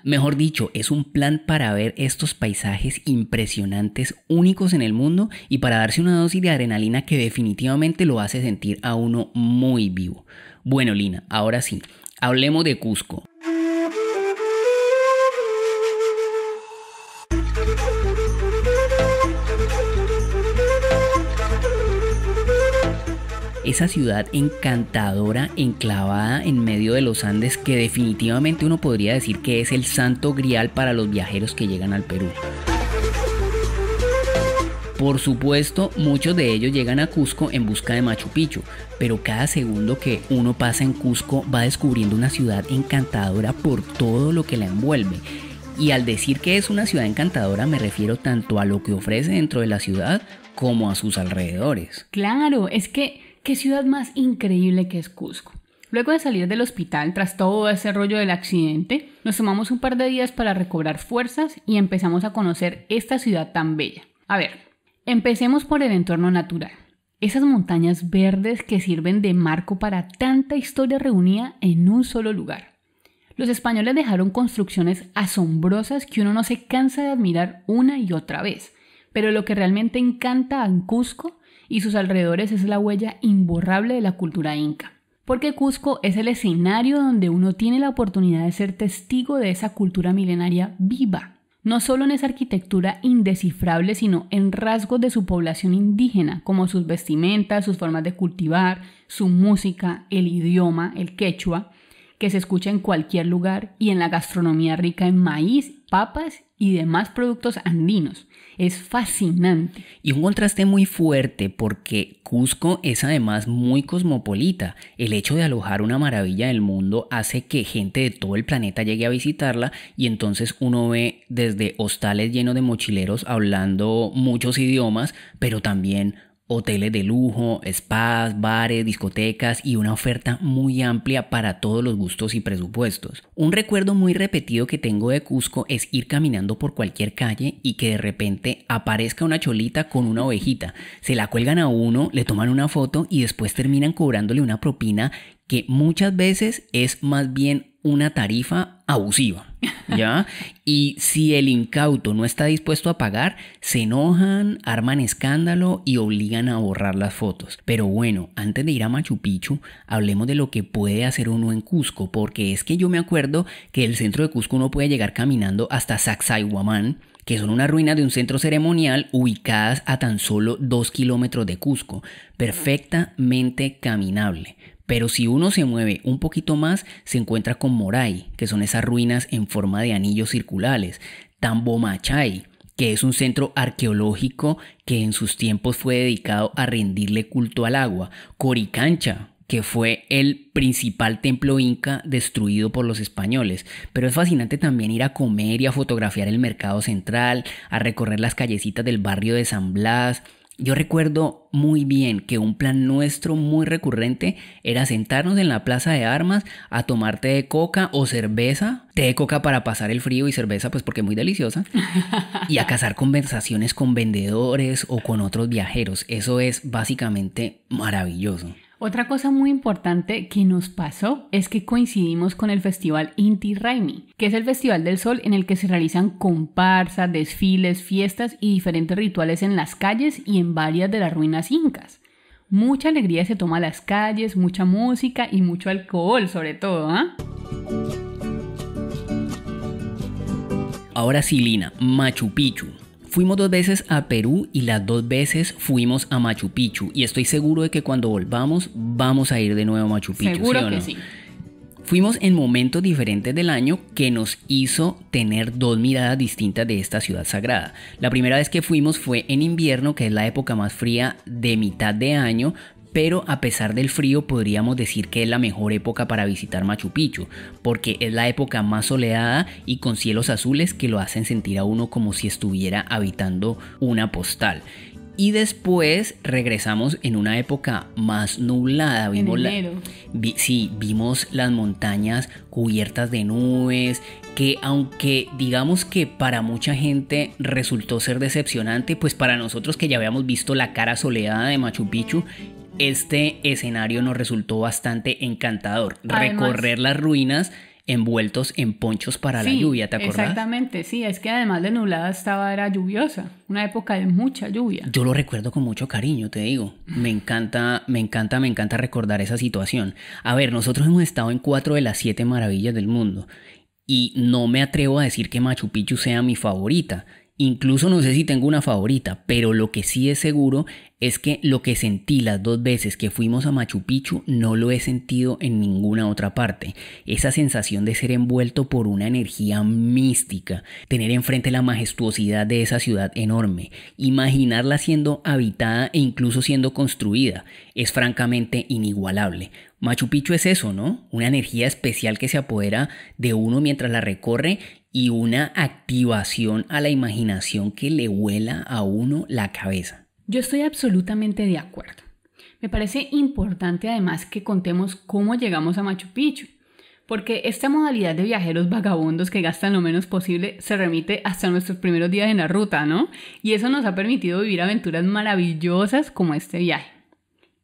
Speaker 3: Mejor dicho, es un plan para ver estos paisajes impresionantes, únicos en el mundo y para darse una dosis de adrenalina que definitivamente lo hace sentir a uno muy vivo. Bueno, Lina, ahora sí, hablemos de Cusco. Esa ciudad encantadora, enclavada en medio de los Andes, que definitivamente uno podría decir que es el santo grial para los viajeros que llegan al Perú. Por supuesto, muchos de ellos llegan a Cusco en busca de Machu Picchu, pero cada segundo que uno pasa en Cusco va descubriendo una ciudad encantadora por todo lo que la envuelve. Y al decir que es una ciudad encantadora me refiero tanto a lo que ofrece dentro de la ciudad como a sus alrededores.
Speaker 1: Claro, es que qué ciudad más increíble que es Cusco. Luego de salir del hospital, tras todo ese rollo del accidente, nos tomamos un par de días para recobrar fuerzas y empezamos a conocer esta ciudad tan bella. A ver, empecemos por el entorno natural. Esas montañas verdes que sirven de marco para tanta historia reunida en un solo lugar. Los españoles dejaron construcciones asombrosas que uno no se cansa de admirar una y otra vez. Pero lo que realmente encanta a Cusco y sus alrededores es la huella imborrable de la cultura inca. Porque Cusco es el escenario donde uno tiene la oportunidad de ser testigo de esa cultura milenaria viva. No solo en esa arquitectura indescifrable, sino en rasgos de su población indígena, como sus vestimentas, sus formas de cultivar, su música, el idioma, el quechua, que se escucha en cualquier lugar, y en la gastronomía rica en maíz, papas y demás productos andinos. Es fascinante.
Speaker 3: Y un contraste muy fuerte porque Cusco es además muy cosmopolita. El hecho de alojar una maravilla del mundo hace que gente de todo el planeta llegue a visitarla y entonces uno ve desde hostales llenos de mochileros hablando muchos idiomas, pero también hoteles de lujo, spas, bares, discotecas y una oferta muy amplia para todos los gustos y presupuestos. Un recuerdo muy repetido que tengo de Cusco es ir caminando por cualquier calle y que de repente aparezca una cholita con una ovejita. Se la cuelgan a uno, le toman una foto y después terminan cobrándole una propina que muchas veces es más bien una tarifa abusiva, ¿ya? Y si el incauto no está dispuesto a pagar, se enojan, arman escándalo y obligan a borrar las fotos. Pero bueno, antes de ir a Machu Picchu, hablemos de lo que puede hacer uno en Cusco, porque es que yo me acuerdo que del centro de Cusco uno puede llegar caminando hasta Sacsayhuamán, que son unas ruinas de un centro ceremonial ubicadas a tan solo 2 kilómetros de Cusco, perfectamente caminable. Pero si uno se mueve un poquito más, se encuentra con Moray, que son esas ruinas en forma de anillos circulares, Tambomachay, que es un centro arqueológico que en sus tiempos fue dedicado a rendirle culto al agua, Coricancha, que fue el principal templo inca destruido por los españoles. Pero es fascinante también ir a comer y a fotografiar el mercado central, a recorrer las callecitas del barrio de San Blas. Yo recuerdo muy bien que un plan nuestro muy recurrente era sentarnos en la plaza de armas a tomar té de coca o cerveza, té de coca para pasar el frío y cerveza pues porque es muy deliciosa, y a cazar conversaciones con vendedores o con otros viajeros. Eso es básicamente maravilloso.
Speaker 1: Otra cosa muy importante que nos pasó es que coincidimos con el festival Inti Raymi, que es el Festival del Sol en el que se realizan comparsas, desfiles, fiestas y diferentes rituales en las calles y en varias de las ruinas incas. Mucha alegría se toma a las calles, mucha música y mucho alcohol sobre todo, ¿ah?
Speaker 3: Ahora sí, Lina, Machu Picchu. Fuimos 2 veces a Perú y las 2 veces fuimos a Machu Picchu. Y estoy seguro de que cuando volvamos, vamos a ir de nuevo a Machu Picchu.
Speaker 1: Seguro
Speaker 3: ¿sí o no?
Speaker 1: que sí.
Speaker 3: Fuimos en momentos diferentes del año que nos hizo tener 2 miradas distintas de esta ciudad sagrada. La primera vez que fuimos fue en invierno, que es la época más fría de mitad de año, pero a pesar del frío podríamos decir que es la mejor época para visitar Machu Picchu, porque es la época más soleada y con cielos azules que lo hacen sentir a uno como si estuviera habitando una postal. Y después regresamos en una época más nublada. Vimos las montañas cubiertas de nubes, que aunque digamos que para mucha gente resultó ser decepcionante, pues para nosotros que ya habíamos visto la cara soleada de Machu Picchu, este escenario nos resultó bastante encantador. Además, recorrer las ruinas envueltos en ponchos para la lluvia, ¿te acordás?
Speaker 1: Exactamente, sí, es que además de nublada era lluviosa, una época de mucha lluvia.
Speaker 3: Yo lo recuerdo con mucho cariño, te digo, me encanta recordar esa situación. A ver, nosotros hemos estado en 4 de las 7 maravillas del mundo y no me atrevo a decir que Machu Picchu sea mi favorita. Incluso no sé si tengo una favorita, pero lo que sí es seguro es que lo que sentí las 2 veces que fuimos a Machu Picchu no lo he sentido en ninguna otra parte. Esa sensación de ser envuelto por una energía mística, tener enfrente la majestuosidad de esa ciudad enorme, imaginarla siendo habitada e incluso siendo construida, es francamente inigualable. Machu Picchu es eso, ¿no? Una energía especial que se apodera de uno mientras la recorre y una activación a la imaginación que le vuela a uno la cabeza.
Speaker 1: Yo estoy absolutamente de acuerdo. Me parece importante además que contemos cómo llegamos a Machu Picchu, porque esta modalidad de viajeros vagabundos que gastan lo menos posible se remite hasta nuestros primeros días en la ruta, ¿no? Y eso nos ha permitido vivir aventuras maravillosas como este viaje.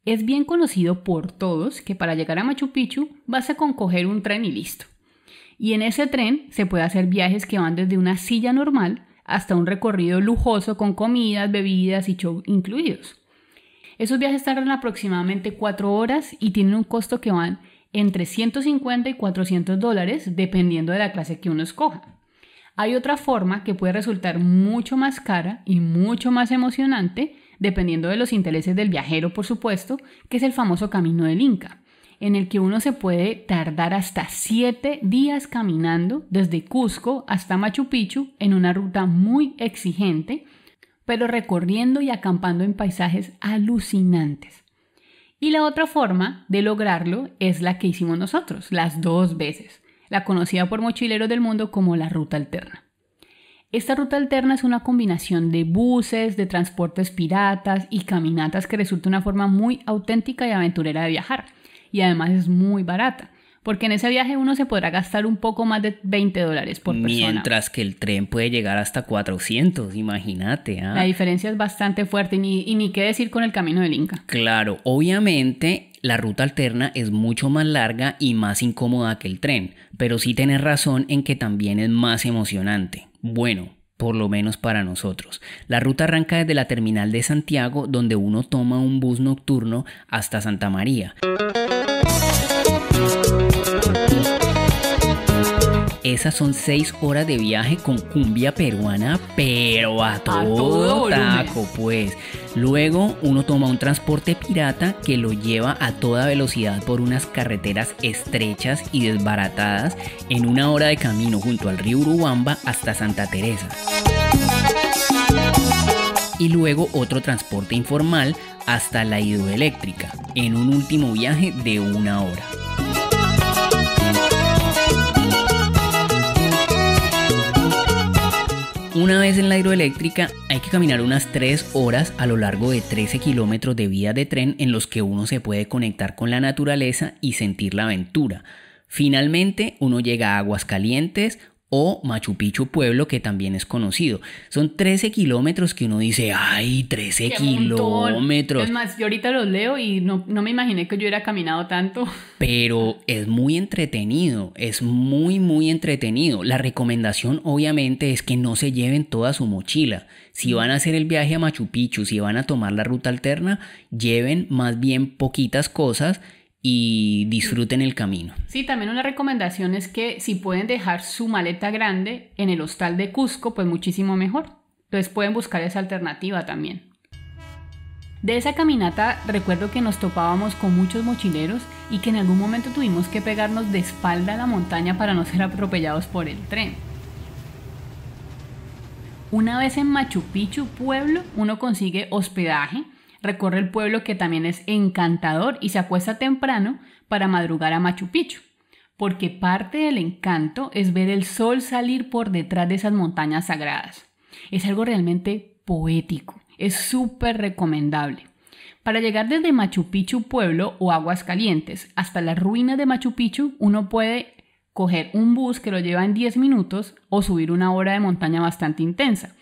Speaker 1: Es bien conocido por todos que para llegar a Machu Picchu basta con coger un tren y listo. Y en ese tren se puede hacer viajes que van desde una silla normal hasta un recorrido lujoso con comidas, bebidas y show incluidos. Esos viajes tardan aproximadamente 4 horas y tienen un costo que van entre $150 y $400 dependiendo de la clase que uno escoja. Hay otra forma que puede resultar mucho más cara y mucho más emocionante dependiendo de los intereses del viajero, por supuesto, que es el famoso Camino del Inca, en el que uno se puede tardar hasta 7 días caminando desde Cusco hasta Machu Picchu en una ruta muy exigente, pero recorriendo y acampando en paisajes alucinantes. Y la otra forma de lograrlo es la que hicimos nosotros, las 2 veces, la conocida por mochileros del mundo como la ruta alterna. Esta ruta alterna es una combinación de buses, de transportes piratas y caminatas que resulta una forma muy auténtica y aventurera de viajar. Y además es muy barata, porque en ese viaje uno se podrá gastar un poco más de $20 por persona.
Speaker 3: Mientras que el tren puede llegar hasta 400, imagínate.
Speaker 1: La diferencia es bastante fuerte y ni qué decir con el Camino del Inca.
Speaker 3: Claro, obviamente la ruta alterna es mucho más larga y más incómoda que el tren, pero sí tenés razón en que también es más emocionante. Bueno, por lo menos para nosotros. La ruta arranca desde la terminal de Santiago, donde uno toma un bus nocturno hasta Santa María. Esas son 6 horas de viaje con cumbia peruana, pero a todo taco, pues. Luego uno toma un transporte pirata que lo lleva a toda velocidad por unas carreteras estrechas y desbaratadas en 1 hora de camino junto al río Urubamba hasta Santa Teresa. Y luego otro transporte informal hasta la hidroeléctrica, en un último viaje de 1 hora. Una vez en la hidroeléctrica hay que caminar unas 3 horas a lo largo de 13 kilómetros de vías de tren en los que uno se puede conectar con la naturaleza y sentir la aventura. Finalmente uno llega a Aguascalientes o Machu Picchu Pueblo, que también es conocido. Son 13 kilómetros que uno dice, ¡ay, 13 kilómetros!
Speaker 1: Es más, yo ahorita los leo y no me imaginé que yo hubiera caminado tanto.
Speaker 3: Pero es muy entretenido, es muy entretenido. La recomendación obviamente es que no se lleven toda su mochila. Si van a hacer el viaje a Machu Picchu, si van a tomar la ruta alterna, lleven más bien poquitas cosas y disfruten el camino.
Speaker 1: Sí, también una recomendación es que si pueden dejar su maleta grande en el hostal de Cusco, pues muchísimo mejor. Entonces pueden buscar esa alternativa también. De esa caminata recuerdo que nos topábamos con muchos mochileros y que en algún momento tuvimos que pegarnos de espalda a la montaña para no ser atropellados por el tren. Una vez en Machu Picchu Pueblo, uno consigue hospedaje, recorre el pueblo que también es encantador y se acuesta temprano para madrugar a Machu Picchu, porque parte del encanto es ver el sol salir por detrás de esas montañas sagradas. Es algo realmente poético, es súper recomendable. Para llegar desde Machu Picchu Pueblo o Aguascalientes hasta las ruinas de Machu Picchu, uno puede coger un bus que lo lleva en 10 minutos o subir 1 hora de montaña bastante intensa.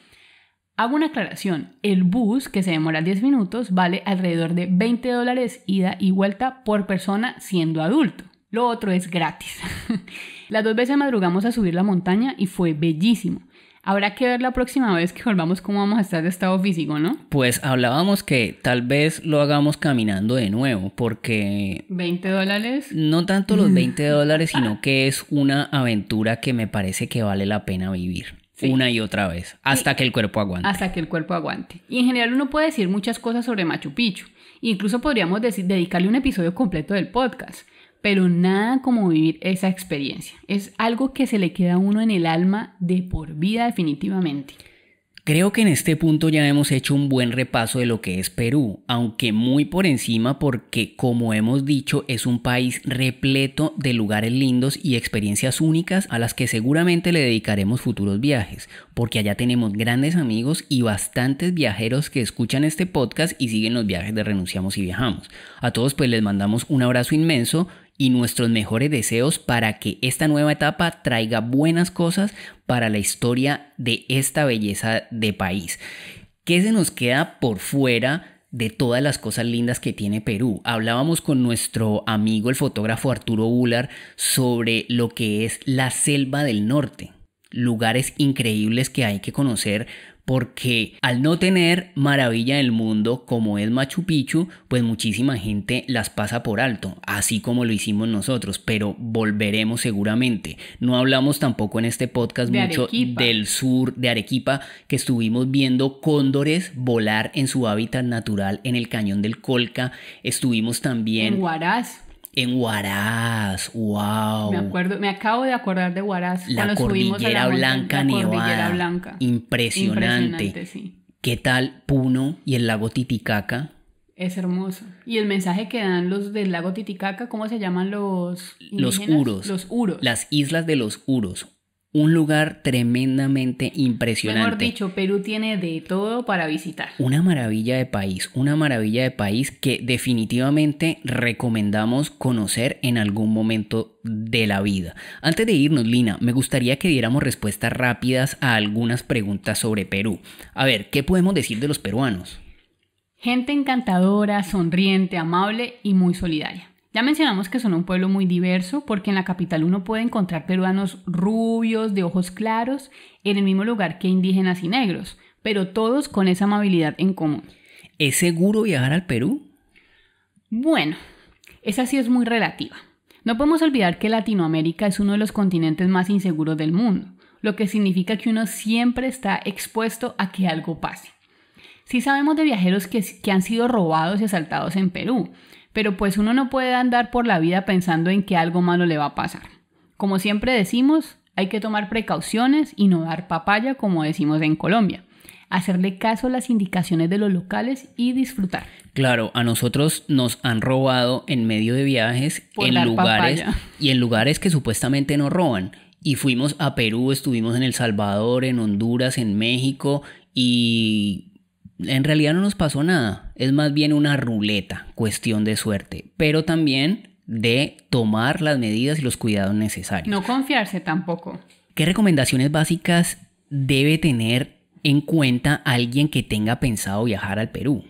Speaker 1: Hago una aclaración, el bus, que se demora 10 minutos, vale alrededor de $20 ida y vuelta por persona siendo adulto. Lo otro es gratis. Las 2 veces madrugamos a subir la montaña y fue bellísimo. Habrá que ver la próxima vez que volvamos cómo vamos a estar de estado físico, ¿no?
Speaker 3: Pues hablábamos que tal vez lo hagamos caminando de nuevo, porque...
Speaker 1: ¿$20?
Speaker 3: No tanto los $20, sino que es una aventura que me parece que vale la pena vivir.
Speaker 1: Sí.
Speaker 3: Una y otra vez, hasta que el cuerpo aguante.
Speaker 1: Hasta que el cuerpo aguante. Y en general uno puede decir muchas cosas sobre Machu Picchu. Incluso podríamos dedicarle un episodio completo del podcast. Pero nada como vivir esa experiencia. Es algo que se le queda a uno en el alma de por vida definitivamente.
Speaker 3: Creo que en este punto ya hemos hecho un buen repaso de lo que es Perú, aunque muy por encima porque, como hemos dicho, es un país repleto de lugares lindos y experiencias únicas a las que seguramente le dedicaremos futuros viajes, porque allá tenemos grandes amigos y bastantes viajeros que escuchan este podcast y siguen los viajes de Renunciamos y Viajamos. A todos pues les mandamos un abrazo inmenso y nuestros mejores deseos para que esta nueva etapa traiga buenas cosas para la historia de esta belleza de país. ¿Qué se nos queda por fuera de todas las cosas lindas que tiene Perú? Hablábamos con nuestro amigo el fotógrafo Arturo Bular sobre lo que es la selva del norte, lugares increíbles que hay que conocer, porque al no tener maravilla del mundo como es Machu Picchu, pues muchísima gente las pasa por alto, así como lo hicimos nosotros, pero volveremos seguramente. No hablamos tampoco en este podcast mucho del sur de Arequipa, que estuvimos viendo cóndores volar en su hábitat natural en el cañón del Colca. Estuvimos también
Speaker 1: en Huaraz.
Speaker 3: En Huaraz, wow.
Speaker 1: Me acabo de acordar de Huaraz.
Speaker 3: La Cordillera Blanca nevada. Impresionante.
Speaker 1: Sí.
Speaker 3: ¿Qué tal Puno y el lago Titicaca?
Speaker 1: Es hermoso. Y el mensaje que dan los del lago Titicaca, ¿cómo se llaman los indígenas?
Speaker 3: Los Huros. Las islas de los Huros. Un lugar tremendamente impresionante.
Speaker 1: Mejor dicho, Perú tiene de todo para visitar.
Speaker 3: Una maravilla de país que definitivamente recomendamos conocer en algún momento de la vida. Antes de irnos, Lina, me gustaría que diéramos respuestas rápidas a algunas preguntas sobre Perú. A ver, ¿qué podemos decir de los peruanos?
Speaker 1: Gente encantadora, sonriente, amable y muy solidaria. Ya mencionamos que son un pueblo muy diverso porque en la capital uno puede encontrar peruanos rubios, de ojos claros, en el mismo lugar que indígenas y negros, pero todos con esa amabilidad en común.
Speaker 3: ¿Es seguro viajar al Perú?
Speaker 1: Bueno, esa sí es muy relativa. No podemos olvidar que Latinoamérica es uno de los continentes más inseguros del mundo, lo que significa que uno siempre está expuesto a que algo pase. Sí sabemos de viajeros que han sido robados y asaltados en Perú, pero pues uno no puede andar por la vida pensando en que algo malo le va a pasar. Como siempre decimos, hay que tomar precauciones y no dar papaya, como decimos en Colombia. Hacerle caso a las indicaciones de los locales y disfrutar.
Speaker 3: Claro, a nosotros nos han robado en medio de viajes en lugares que supuestamente no roban. Y fuimos a Perú, estuvimos en El Salvador, en Honduras, en México y en realidad no nos pasó nada, es más bien una ruleta, cuestión de suerte, pero también de tomar las medidas y los cuidados necesarios.
Speaker 1: No confiarse tampoco.
Speaker 3: ¿Qué recomendaciones básicas debe tener en cuenta alguien que tenga pensado viajar al Perú?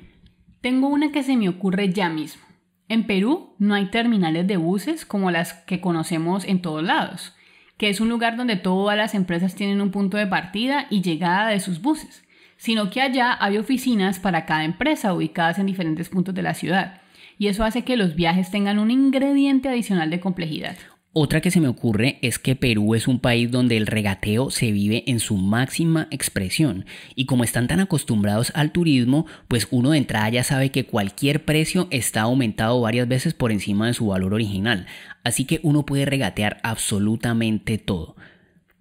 Speaker 1: Tengo una que se me ocurre ya mismo. En Perú no hay terminales de buses como las que conocemos en todos lados, que es un lugar donde todas las empresas tienen un punto de partida y llegada de sus buses, sino que allá hay oficinas para cada empresa ubicadas en diferentes puntos de la ciudad, y eso hace que los viajes tengan un ingrediente adicional de complejidad.
Speaker 3: Otra que se me ocurre es que Perú es un país donde el regateo se vive en su máxima expresión, y como están tan acostumbrados al turismo, pues uno de entrada ya sabe que cualquier precio está aumentado varias veces por encima de su valor original, así que uno puede regatear absolutamente todo.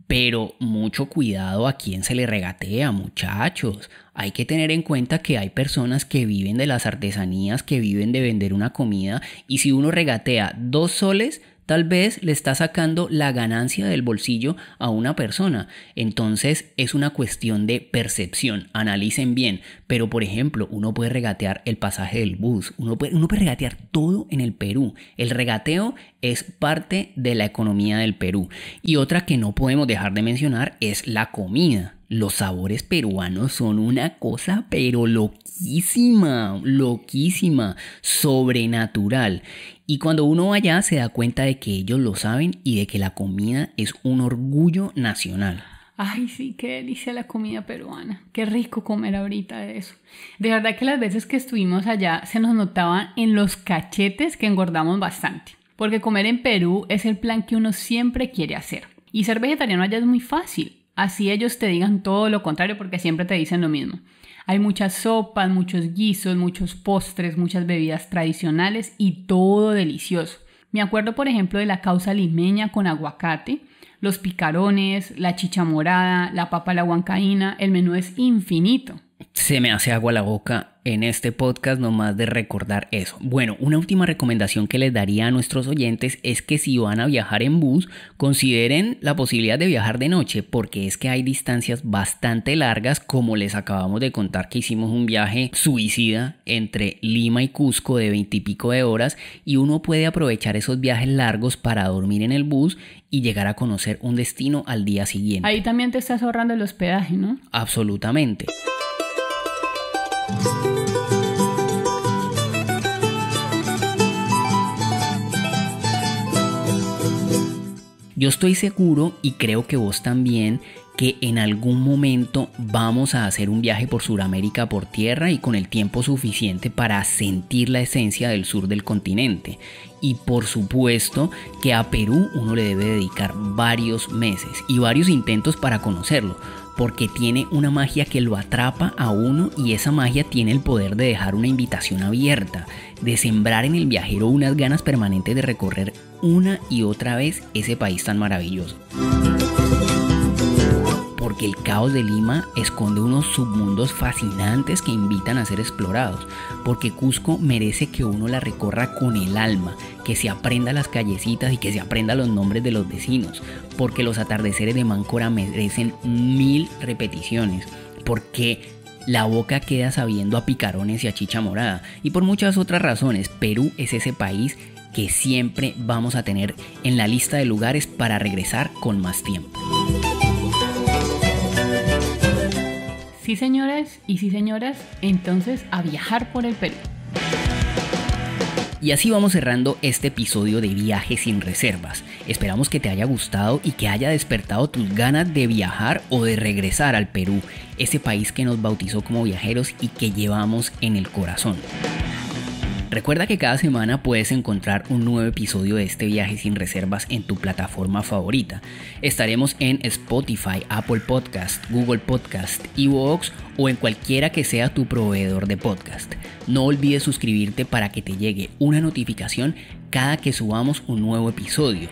Speaker 3: Pero mucho cuidado a quién se le regatea, muchachos. Hay que tener en cuenta que hay personas que viven de las artesanías, que viven de vender una comida, y si uno regatea 2 soles, tal vez le está sacando la ganancia del bolsillo a una persona. Entonces es una cuestión de percepción. Analicen bien. Pero por ejemplo, uno puede regatear el pasaje del bus. Uno puede regatear todo en el Perú. El regateo es parte de la economía del Perú. Y otra que no podemos dejar de mencionar es la comida. Los sabores peruanos son una cosa pero loquísima, sobrenatural. Y cuando uno va allá se da cuenta de que ellos lo saben y de que la comida es un orgullo nacional.
Speaker 1: Ay, sí, qué delicia la comida peruana. Qué rico comer ahorita de eso. De verdad que las veces que estuvimos allá se nos notaban en los cachetes que engordamos bastante. Porque comer en Perú es el plan que uno siempre quiere hacer. Y ser vegetariano allá es muy fácil. Así ellos te digan todo lo contrario porque siempre te dicen lo mismo. Hay muchas sopas, muchos guisos, muchos postres, muchas bebidas tradicionales y todo delicioso. Me acuerdo, por ejemplo, de la causa limeña con aguacate, los picarones, la chicha morada, la papa a la huancaína. El menú es infinito.
Speaker 3: Se me hace agua la boca en este podcast nomás de recordar eso. Bueno, una última recomendación que les daría a nuestros oyentes es que si van a viajar en bus, consideren la posibilidad de viajar de noche, porque es que hay distancias bastante largas, como les acabamos de contar que hicimos un viaje suicida entre Lima y Cusco de 20 y pico de horas, y uno puede aprovechar esos viajes largos para dormir en el bus y llegar a conocer un destino al día siguiente.
Speaker 1: Ahí también te estás ahorrando el hospedaje, ¿no?
Speaker 3: Absolutamente. Yo estoy seguro, y creo que vos también, que en algún momento vamos a hacer un viaje por Sudamérica por tierra y con el tiempo suficiente para sentir la esencia del sur del continente. Y por supuesto que a Perú uno le debe dedicar varios meses y varios intentos para conocerlo, porque tiene una magia que lo atrapa a uno, y esa magia tiene el poder de dejar una invitación abierta, de sembrar en el viajero unas ganas permanentes de recorrer una y otra vez ese país tan maravilloso. Porque el caos de Lima esconde unos submundos fascinantes que invitan a ser explorados, porque Cusco merece que uno la recorra con el alma, que se aprenda las callecitas y que se aprenda los nombres de los vecinos, porque los atardeceres de Máncora merecen 1000 repeticiones, porque la boca queda sabiendo a picarones y a chicha morada, y por muchas otras razones. Perú es ese país que siempre vamos a tener en la lista de lugares para regresar con más tiempo.
Speaker 1: Sí, señores y sí, señoras, entonces a viajar por el Perú.
Speaker 3: Y así vamos cerrando este episodio de Viajes sin Reservas. Esperamos que te haya gustado y que haya despertado tus ganas de viajar o de regresar al Perú, ese país que nos bautizó como viajeros y que llevamos en el corazón. Recuerda que cada semana puedes encontrar un nuevo episodio de este Viaje sin Reservas en tu plataforma favorita. Estaremos en Spotify, Apple Podcast, Google Podcast, iVoox o en cualquiera que sea tu proveedor de podcast. No olvides suscribirte para que te llegue una notificación cada que subamos un nuevo episodio.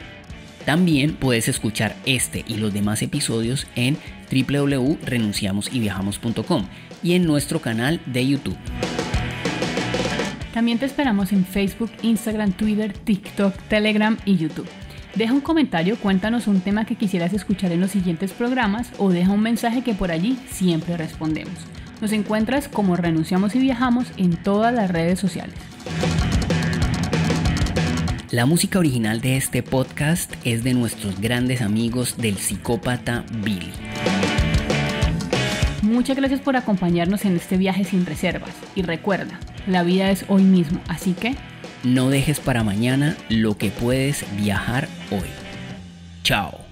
Speaker 3: También puedes escuchar este y los demás episodios en www.renunciamosyviajamos.com y en nuestro canal de YouTube.
Speaker 1: También te esperamos en Facebook, Instagram, Twitter, TikTok, Telegram y YouTube. Deja un comentario, cuéntanos un tema que quisieras escuchar en los siguientes programas o deja un mensaje que por allí siempre respondemos. Nos encuentras como Renunciamos y Viajamos en todas las redes sociales.
Speaker 3: La música original de este podcast es de nuestros grandes amigos del Psicópata Billy.
Speaker 1: Muchas gracias por acompañarnos en este viaje sin reservas. Y recuerda, la vida es hoy mismo, así que
Speaker 3: no dejes para mañana lo que puedes viajar hoy. Chao.